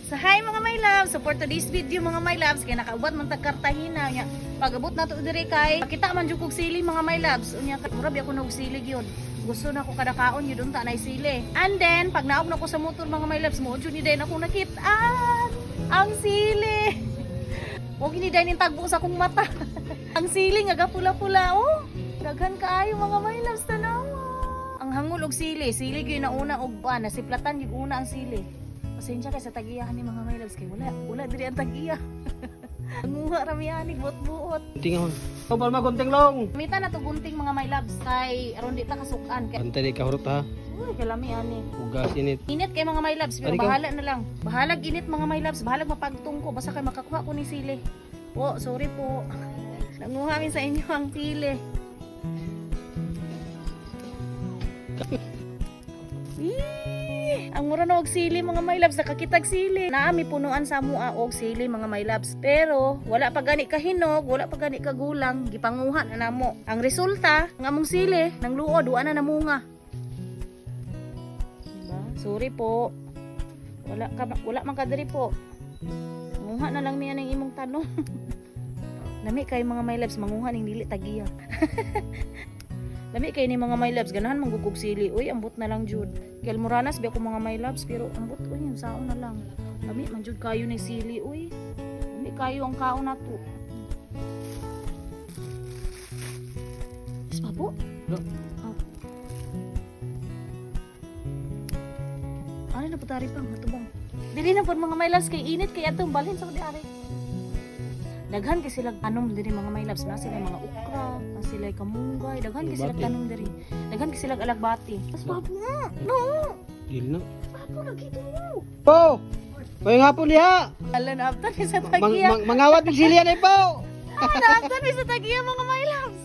So hi mga my loves, so for today's video mga my loves, kaya nakaubad man tagkartahina nya. Pag-abot na to diri kay kita man jud kog sili mga my loves. Unya murag ako nog sili gyud. Gusto na ko kada kaon yun ta nay sili. And then pag naog na ko sa motor mga my loves, mo jud ni din ako nakit-an ang sili. O gini din tagbo sa akong mata. Ang sili nga pula-pula oh. Daghan kaayo mga my loves tanawa. Ang hangul og sili, sili gyud na una og ban, nasiplatan gyud una ang sili. Pasensya kay sa tagiyahan ni mga my loves kay wala diri ang tagiya. Nanguha rami ani buot-buot. Tingon. Tobal magunting long. Mita na to gunting mga my loves kay aron di ta kasukan kay. Antay di kahurot ha. Uy, kalami ani. Ugas init. Init kay mga my loves, pero Ari ka. bahala na lang. Bahalag init mga my loves, bahalag mapagtong ko basta kay makakuha ko ni sili. Po, sorry po. Nanguha min sa inyo ang sili. Ang mura na og sili mga my loves, nakakitag sili. Naami punuan sa mua og sili mga my loves. Pero wala pa gani kahinog, wala pa gani kagulang, gipanguha na namo. Ang resulta ng among sili nang luod wa na namunga. Diba? Sorry po. Wala man kadiri po. Manguha na lang niya ng imong tanong. Lami kay mga my loves, manguha ning dili tagiya. Lami kay ni mga my loves, ganahan manggugog sili. Uy, ambot na lang jud. Kay Moranas bi ako mga my loves, pero ambot uy, yung saon na lang. Lami man jud kayo ni sili, uy. Lami kayo ang kaon nato. Is pa po? No. Oh. Ano na putari pa matubang. Dili na pod mga my loves kay init kay atong balhin sa diari. Daghan kay sila tanom diri mga my loves, na sila mga okra, na sila kamunggay, daghan kay sila tanom diri. Daghan kay sila alagbati. Tas papo na. No. Dili na. Papo lagi to. Po. Koy hapon diha. Ala na after ni sa tagiya. Mangawat ng silian ay po. Na after ni sa tagiya mga my loves.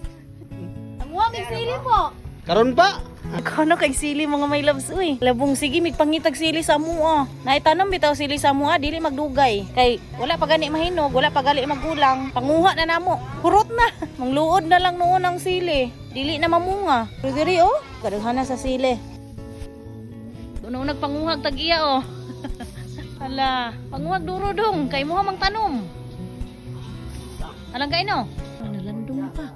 Ang wamig sili po. Karon pa. Kano kay sili mga my loves uy. Labong sige migpangitag sili sa mua. Naitanom bitaw sili sa mua dili magdugay. Kay wala pa gani mahinog, wala pa gali magulang. Panguha na namo. Hurot na. Mangluod na lang noon ang sili. Dili na mamunga. Pero diri oh, kadaghan na sa sili. Doon nagpanguhag tagiya oh. Hala, panguhag duro dong kay mo mang tanom. Alang kay no? Nalandong pa.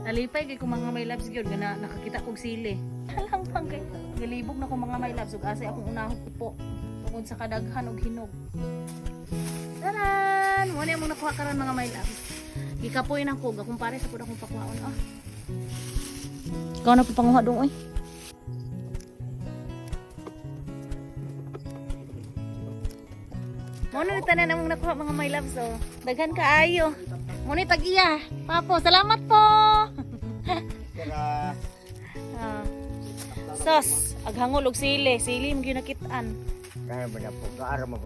Nalipay kay ko mga my loves gyud gana nakakita kog sili. Halang pang kay galibog na ko mga my loves ug asa akong unahon po tungod sa kadaghan og hinog. Taran! Mo na mo nakuha karon mga my loves. Gikapoy nang kog akong pare sa pud akong pakuhaon ah. Ikaw na papanguha dong oy. Mo na tanan namong nakuha mga my loves oh. Daghan kaayo. Mo ni tag-iya. Papo, salamat po. Sos, aghangol og sili, sili mo gyud nakitaan. Dahil mo na po, kaara mo